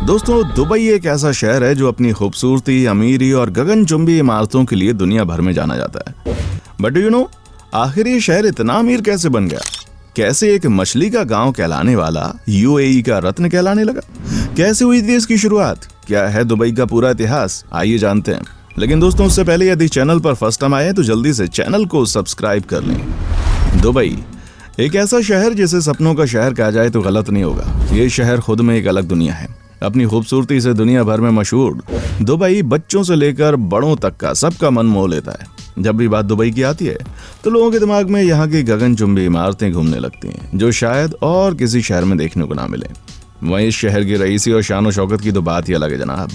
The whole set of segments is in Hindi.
दोस्तों, दुबई एक ऐसा शहर है जो अपनी खूबसूरती, अमीरी और गगनचुंबी इमारतों के लिए दुनिया भर में जाना जाता है। बट यू नो, आखिर ये शहर इतना अमीर कैसे बन गया? कैसे एक मछली का गांव कहलाने वाला यूएई का रत्न कहलाने लगा? कैसे हुई थी इसकी शुरुआत? क्या है दुबई का पूरा इतिहास? आइए जानते हैं। लेकिन दोस्तों, उससे पहले यदि चैनल पर फर्स्ट टाइम आए हैं तो जल्दी से चैनल को सब्सक्राइब कर लें। दुबई एक ऐसा शहर जिसे सपनों का शहर कहा जाए तो गलत नहीं होगा। ये शहर खुद में एक अलग दुनिया है। अपनी खूबसूरती से दुनिया भर में मशहूर दुबई बच्चों से लेकर बड़ों तक का सबका मन मोह लेता है। जब भी बात दुबई की आती है तो लोगों के दिमाग में यहाँ की गगनचुंबी इमारतें घूमने लगती हैं, जो शायद और किसी शहर में देखने को ना मिले। वहीं इस शहर की रईसी और शान और शौकत की तो बात ही अलग है जनाब।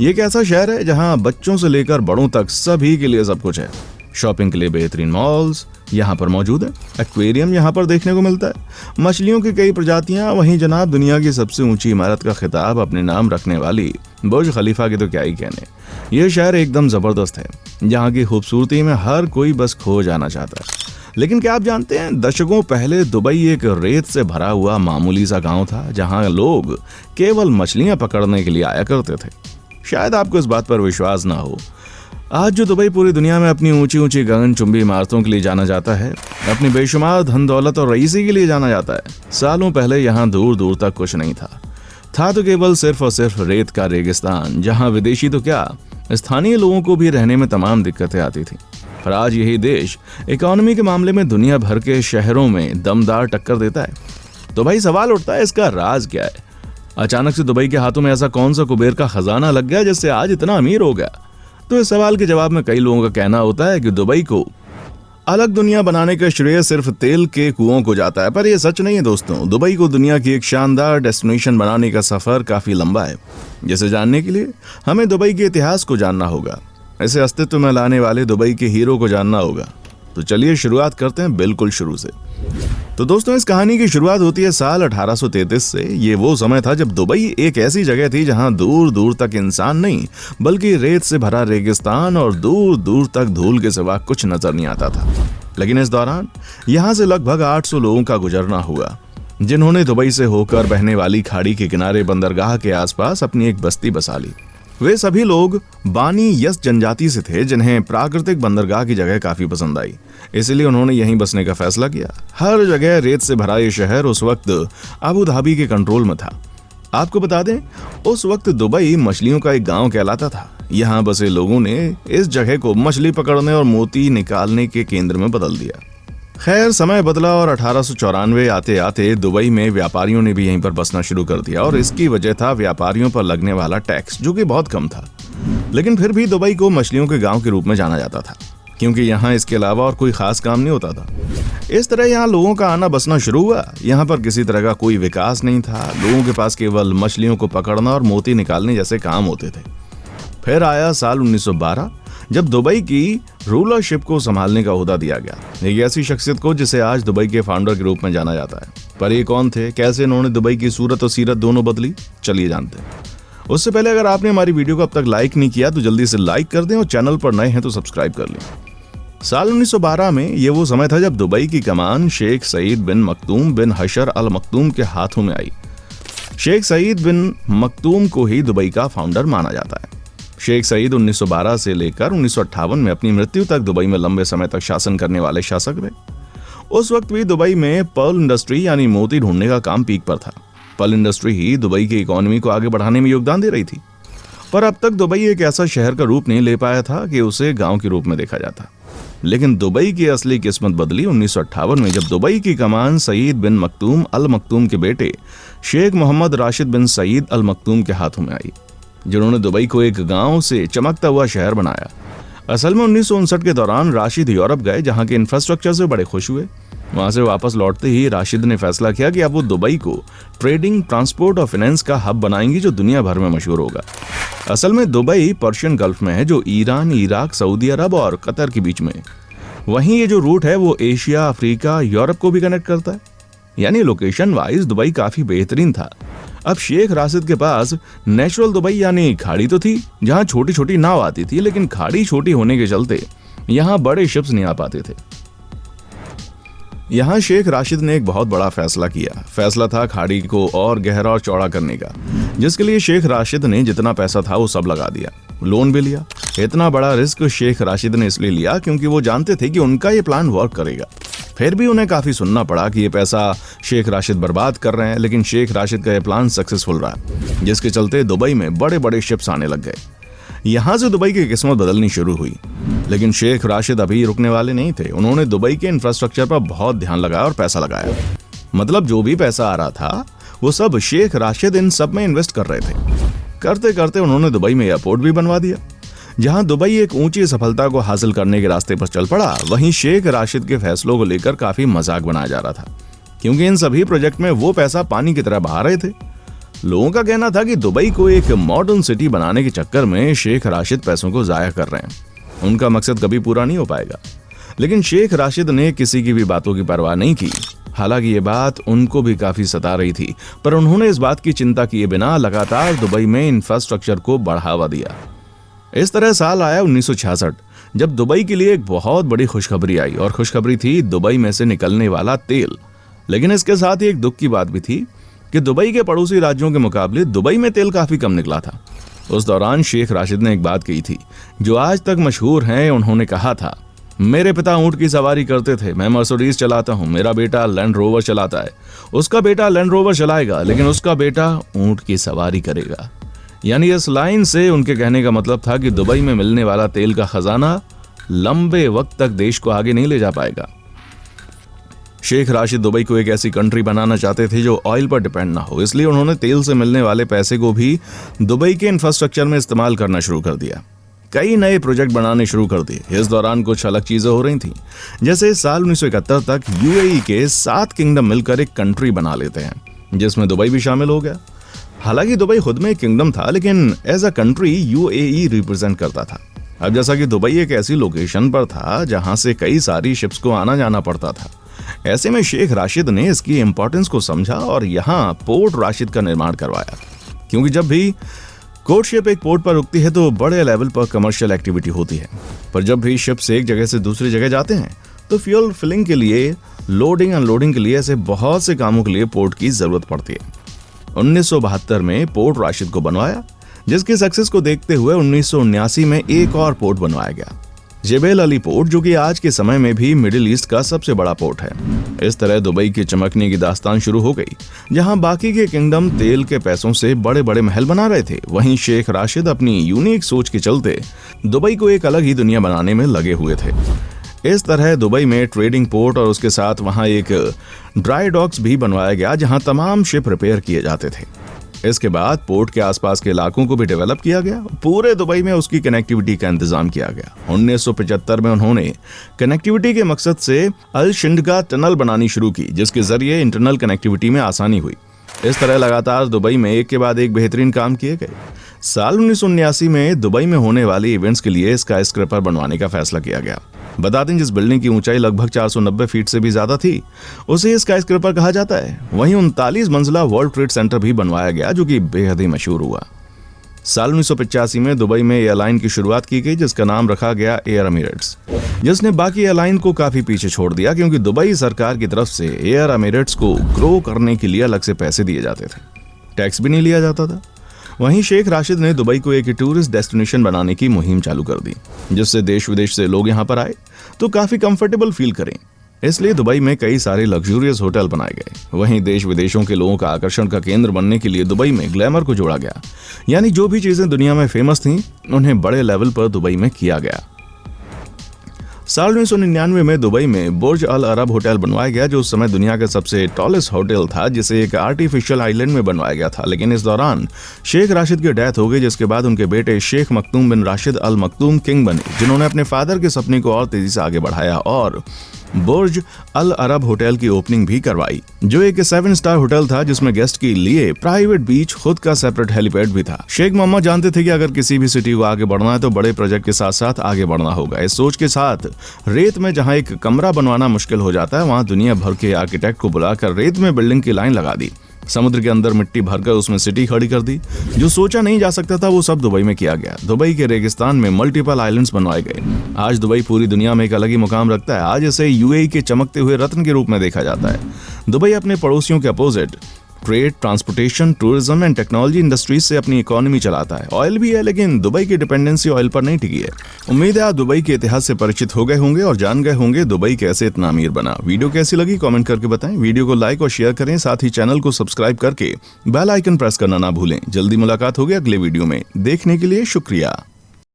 ये एक ऐसा शहर है जहाँ बच्चों से लेकर बड़ों तक सभी के लिए सब कुछ है। शॉपिंग के लिए बेहतरीन मॉल्स यहाँ पर मौजूद है। एक्वेरियम यहाँ पर देखने को मिलता है। मछलियों की कई प्रजातियां। वहीं जनाब, दुनिया की सबसे ऊंची इमारत का खिताब अपने नाम रखने वाली बुर्ज खलीफा के तो क्या ही कहने। यह शहर एकदम जबरदस्त है। यहाँ की खूबसूरती में हर कोई बस खो जाना चाहता है। लेकिन क्या आप जानते हैं, दशकों पहले दुबई एक रेत से भरा हुआ मामूली सा गाँव था, जहाँ लोग केवल मछलियां पकड़ने के लिए आया करते थे। शायद आपको इस बात पर विश्वास ना हो, आज जो दुबई पूरी दुनिया में अपनी ऊंची ऊंची गगनचुंबी इमारतों के लिए जाना जाता है, अपनी बेशुमार धन दौलत और रईसी के लिए जाना जाता है, सालों पहले यहाँ दूर दूर तक कुछ नहीं था तो केवल सिर्फ और सिर्फ रेत का रेगिस्तान, जहाँ विदेशी तो क्या, स्थानीय लोगों को भी रहने में तमाम दिक्कतें आती थी। पर आज यही देश इकोनॉमी के मामले में दुनिया भर के शहरों में दमदार टक्कर देता है। तो भाई सवाल उठता है, इसका राज क्या है? अचानक से दुबई के हाथों में ऐसा कौन सा कुबेर का खजाना लग गया जिससे आज इतना अमीर हो गया? तो इस सवाल के जवाब में कई लोगों का कहना होता है कि दुबई को अलग दुनिया बनाने का श्रेय सिर्फ तेल के कुओं को जाता है। पर यह सच नहीं है दोस्तों। दुबई को दुनिया की एक शानदार डेस्टिनेशन बनाने का सफर काफी लंबा है, जिसे जानने के लिए हमें दुबई के इतिहास को जानना होगा। इसे अस्तित्व में लाने वाले दुबई के हीरो को जानना होगा। तो चलिए शुरुआत करते हैं बिल्कुल शुरू से। तो दोस्तों, इस कहानी की शुरुआत होती है साल 1833 से। ये वो समय था जब दुबई एक ऐसी जगह थी जहां दूर दूर तक इंसान नहीं बल्कि रेत से भरा रेगिस्तान और दूर दूर तक धूल के सिवा कुछ नजर नहीं आता था। लेकिन इस दौरान यहां से लगभग 800 लोगों का गुजरना हुआ, जिन्होंने दुबई से होकर बहने वाली खाड़ी के किनारे बंदरगाह के आसपास अपनी एक बस्ती बसा ली। वे सभी लोग बानी यस जनजाति से थे, जिन्हें प्राकृतिक बंदरगाह की जगह काफी पसंद आई, इसलिए उन्होंने यहीं बसने का फैसला किया। हर जगह रेत से भरा ये शहर उस वक्त अबू धाबी के कंट्रोल में था। आपको बता दें, उस वक्त दुबई मछलियों का एक गांव कहलाता था। यहाँ बसे लोगों ने इस जगह को मछली पकड़ने और मोती निकालने के केंद्र में बदल दिया। खैर, समय बदला और 1894 आते आते दुबई में व्यापारियों ने भी यहीं पर बसना शुरू कर दिया, और इसकी वजह था व्यापारियों पर लगने वाला टैक्स, जो कि बहुत कम था। लेकिन फिर भी दुबई को मछलियों के गांव के रूप में जाना जाता था, क्योंकि यहाँ इसके अलावा और कोई खास काम नहीं होता था। इस तरह यहाँ लोगों का आना बसना शुरू हुआ। यहाँ पर किसी तरह का कोई विकास नहीं था। लोगों के पास केवल मछलियों को पकड़ना और मोती निकालने जैसे काम होते थे। फिर आया साल 1912, जब दुबई की रूलरशिप को संभालने का ओहदा दिया गया एक ऐसी शख्सियत को जिसे आज दुबई के फाउंडर के रूप में जाना जाता है। पर ये कौन थे? कैसे इन्होंने दुबई की सूरत और सीरत दोनों बदली? चलिए जानते हैं। उससे पहले अगर आपने हमारी वीडियो को अब तक लाइक नहीं किया तो जल्दी से लाइक कर दें, और चैनल पर नए हैं तो सब्सक्राइब कर लें। साल 1912 में ये वो समय था जब दुबई की कमान शेख सईद बिन मखदूम बिन हशर अल मखदूम के हाथों में आई। शेख सईद बिन मखदूम को ही दुबई का फाउंडर माना जाता है। शेख सईद 1912 से लेकर 1958 में अपनी मृत्यु तक दुबई में लंबे समय तक शासन करने वाले शासक रहे। उस वक्त भी दुबई में पर्ल इंडस्ट्री यानी मोती ढूंढने का काम पीक पर था। पर्ल इंडस्ट्री ही दुबई की इकोनॉमी को आगे बढ़ाने में योगदान दे रही थी। पर अब तक दुबई एक ऐसा शहर का रूप नहीं ले पाया था कि उसे गांव के रूप में देखा जाता। लेकिन दुबई की असली किस्मत बदली 1958 में, जब दुबई की कमान सईद बिन मखदूम अल मखदूम के बेटे शेख मोहम्मद राशिद बिन सईद अल मखदूम के हाथों में आई, जिन्होंने दुबई को एक गांव से चमकता हुआ शहर बनाया। असल में 1959 के दौरान राशिद यूरोप गए, जहां के इंफ्रास्ट्रक्चर से बड़े खुश हुए। वहां से वापस लौटते ही राशिद ने फैसला किया कि अब वो दुबई को ट्रेडिंग, ट्रांसपोर्ट और फाइनेंस का हब बनाएंगी, जो दुनिया भर में मशहूर होगा। असल में दुबई पर्शियन गल्फ में है, जो ईरान, इराक, सऊदी अरब और कतर के बीच में। वहीं ये जो रूट है वो एशिया, अफ्रीका, यूरोप को भी कनेक्ट करता है। यानी लोकेशन वाइज दुबई काफी बेहतरीन था। अब शेख राशिद के पास नेचुरल दुबई यानी खाड़ी तो थी, जहां छोटी छोटी नाव आती थी, लेकिन खाड़ी छोटी होने के चलते यहां बड़े शिप्स नहीं आ पाते थे। यहाँ शेख राशिद ने एक बहुत बड़ा फैसला किया। फैसला था खाड़ी को और गहरा और चौड़ा करने का। जिसके लिए शेख राशिद ने जितना पैसा था वो सब लगा दिया, लोन भी लिया। इतना बड़ा रिस्क शेख राशिद ने इसलिए लिया क्योंकि वो जानते थे कि उनका ये प्लान वर्क करेगा। फिर भी उन्हें काफी सुनना पड़ा कि ये पैसा शेख राशिद बर्बाद कर रहे हैं, लेकिन शेख राशिद का ये प्लान सक्सेसफुल रहा, जिसके चलते दुबई में बड़े बड़े शिप्स आने लग गए। यहाँ से दुबई की किस्मत बदलनी शुरू हुई। लेकिन शेख राशिद अभी रुकने वाले नहीं थे। उन्होंने दुबई के इंफ्रास्ट्रक्चर पर बहुत ध्यान लगाया और पैसा लगाया। मतलब जो भी पैसा आ रहा था वो सब शेख राशिद इन सब में इन्वेस्ट कर रहे थे। करते करते उन्होंने दुबई में एयरपोर्ट भी बनवा दिया। जहां दुबई एक ऊंची सफलता को हासिल करने के रास्ते पर चल पड़ा, वहीं शेख राशिद के फैसलों को लेकर काफी मजाक बनाया जा रहा था, क्योंकि इन सभी प्रोजेक्ट में वो पैसा पानी की तरह बहा रहे थे। लोगों का कहना था कि दुबई को एक मॉडर्न सिटी बनाने के चक्कर में शेख राशिद पैसों को जाया कर रहे हैं, उनका मकसद कभी पूरा नहीं हो पाएगा। लेकिन शेख राशिद ने किसी की भी बातों की परवाह नहीं की। हालांकि ये बात उनको भी काफी सता रही थी, पर उन्होंने इस बात की चिंता किए बिना लगातार दुबई में इंफ्रास्ट्रक्चर को बढ़ावा दिया। इस तरह साल आया 1966, जब दुबई के लिए एक बहुत बड़ी खुशखबरी आई, और खुशखबरी थी दुबई में से निकलने वाला तेल। लेकिन इसके साथ ही एक दुख की बात भी थी कि दुबई के पड़ोसी राज्यों के मुकाबले दुबई में तेल काफी कम निकला था। उस दौरान शेख राशिद ने एक बात कही थी जो आज तक मशहूर है। उन्होंने कहा था, मेरे पिता ऊंट की सवारी करते थे, मैं मर्सिडीज चलाता हूं, मेरा बेटा लैंड रोवर चलाता है, उसका बेटा लैंड रोवर चलाएगा, लेकिन उसका बेटा ऊंट की सवारी करेगा। यानी इस लाइन से उनके कहने का मतलब था कि दुबई में मिलने वाला तेल का खजाना लंबे वक्त तक देश को आगे नहीं ले जा पाएगा। शेख राशिद दुबई को एक ऐसी कंट्री बनाना चाहते थे जो ऑयल पर डिपेंड ना हो, इसलिए उन्होंने तेल से मिलने वाले पैसे को भी दुबई के इंफ्रास्ट्रक्चर में इस्तेमाल करना शुरू कर दिया। कई नए प्रोजेक्ट बनाने शुरू कर दिए। इस दौरान कुछ अलग चीजें हो रही थीं, जैसे साल 1971 तक यूएई के 7 किंगडम मिलकर एक कंट्री बना लेते हैं, जिसमें दुबई भी शामिल हो गया। हालांकि दुबई खुद में एक किंगडम था, लेकिन as a country UAE represent करता था। अब जैसा कि दुबई एक ऐसी लोकेशन पर था जहां से कई सारी शिप्स को आना जाना पड़ता था, ऐसे में शेख राशिद ने इसकी इंपॉर्टेंस को समझा और यहाँ पोर्ट राशिद का निर्माण करवाया। क्योंकि जब भी कोर्ट शिप एक पोर्ट पर रुकती है तो बड़े लेवल पर कमर्शियल एक्टिविटी होती है, पर जब भी शिप्स एक जगह से दूसरी जगह जाते हैं तो फ्यूल फिलिंग के लिए, लोडिंग अनलोडिंग के लिए, ऐसे बहुत से कामों के लिए पोर्ट की जरूरत पड़ती है। 1972 में पोर्ट राशिद को बनवाया, जिसकी सक्सेस को देखते हुए 1979 में एक और पोर्ट बनवाया गया, जेबेल अली पोर्ट, जो कि आज के समय में भी मिडिल ईस्ट का सबसे बड़ा पोर्ट है। इस तरह दुबई की चमकने की दास्तान शुरू हो गई। जहां बाकी के किंगडम तेल के पैसों से बड़े बड़े महल बना रहे थे, वहीं शेख राशिद अपनी यूनिक सोच के चलते दुबई को एक अलग ही दुनिया बनाने में लगे हुए थे। इस तरह दुबई में ट्रेडिंग पोर्ट और उसके साथ वहां एक ड्राई डॉक्स भी बनवाया गया, जहां तमाम शिप रिपेयर किए जाते थे। इसके बाद पोर्ट के आसपास के इलाकों को भी डेवलप किया गया। पूरे दुबई में उसकी कनेक्टिविटी का इंतजाम किया गया। 1975 में उन्होंने कनेक्टिविटी के मकसद से अल शिंडगा टनल बनानी शुरू की, जिसके जरिए इंटरनल कनेक्टिविटी में आसानी हुई। इस तरह लगातार दुबई में एक के बाद एक बेहतरीन काम किए गए। साल 1979 में दुबई में होने वाले इवेंट्स के लिए स्काई स्क्रैपर बनवाने का फैसला किया गया। बता दें, जिस बिल्डिंग की ऊंचाई लगभग 490 फीट से भी ज्यादा थी, उसे स्काई स्क्रैपर कहा जाता है। वहीं 39 मंजिला वर्ल्ड ट्रेड सेंटर भी बनवाया गया, जो कि बेहद ही मशहूर हुआ। साल 1985 में दुबई में एयरलाइन की शुरुआत की गई, जिसका नाम रखा गया एयर एमिरेट्स, जिसने बाकी एयरलाइन को काफी पीछे छोड़ दिया, क्योंकि दुबई सरकार की तरफ से एयर एमिरेट्स को ग्रो करने के लिए अलग से पैसे दिए जाते थे, टैक्स भी नहीं लिया जाता था। वहीं शेख राशिद ने दुबई को एक टूरिस्ट डेस्टिनेशन बनाने की मुहिम चालू कर दी, जिससे देश विदेश से लोग यहां पर आए तो काफी कंफर्टेबल फील करें। इसलिए दुबई में कई सारे लग्जूरियस होटल बनाए गए। वहीं देश विदेशों के लोगों का आकर्षण का केंद्र बनने के लिए दुबई में ग्लैमर को जोड़ा गया, यानी जो भी चीजें दुनिया में फेमस थीं, उन्हें बड़े लेवल पर दुबई में किया गया। साल 1999 में दुबई में बुर्ज अल अरब होटल बनवाया गया, जो उस समय दुनिया का सबसे टॉलेस्ट होटल था, जिसे एक आर्टिफिशियल आइलैंड में बनवाया गया था। लेकिन इस दौरान शेख राशिद की डेथ हो गई, जिसके बाद उनके बेटे शेख मखदूम बिन राशिद अल मखदूम किंग बने, जिन्होंने अपने फादर के सपने को और तेजी से आगे बढ़ाया और बुर्ज अल अरब होटल की ओपनिंग भी करवाई, जो एक 7 स्टार होटल था, जिसमें गेस्ट के लिए प्राइवेट बीच, खुद का सेपरेट हेलीपैड भी था। शेख मोहम्मद जानते थे कि अगर किसी भी सिटी को आगे बढ़ना है तो बड़े प्रोजेक्ट के साथ साथ आगे बढ़ना होगा। इस सोच के साथ रेत में जहां एक कमरा बनवाना मुश्किल हो जाता है, वहां दुनिया भर के आर्किटेक्ट को बुलाकर रेत में बिल्डिंग की लाइन लगा दी। समुद्र के अंदर मिट्टी भरकर उसमें सिटी खड़ी कर दी। जो सोचा नहीं जा सकता था वो सब दुबई में किया गया। दुबई के रेगिस्तान में मल्टीपल आइलैंड्स बनवाए गए। आज दुबई पूरी दुनिया में एक अलग ही मुकाम रखता है। आज इसे यूएई के चमकते हुए रत्न के रूप में देखा जाता है। दुबई अपने पड़ोसियों के opposite trade, transportation, tourism and technology industries से अपनी इकोनॉमी चलाता है। ऑयल भी है, लेकिन दुबई की डिपेंडेंसी ऑयल पर नहीं टिकी है। उम्मीद है आप दुबई के इतिहास से परिचित हो गए होंगे और जान गए होंगे दुबई कैसे इतना अमीर बना। वीडियो कैसी लगी कमेंट करके बताएं। वीडियो को लाइक और शेयर करें, साथ ही चैनल को सब्सक्राइब करके बेल आइकन प्रेस करना ना भूलें। जल्दी मुलाकात होगी अगले वीडियो में। देखने के लिए शुक्रिया।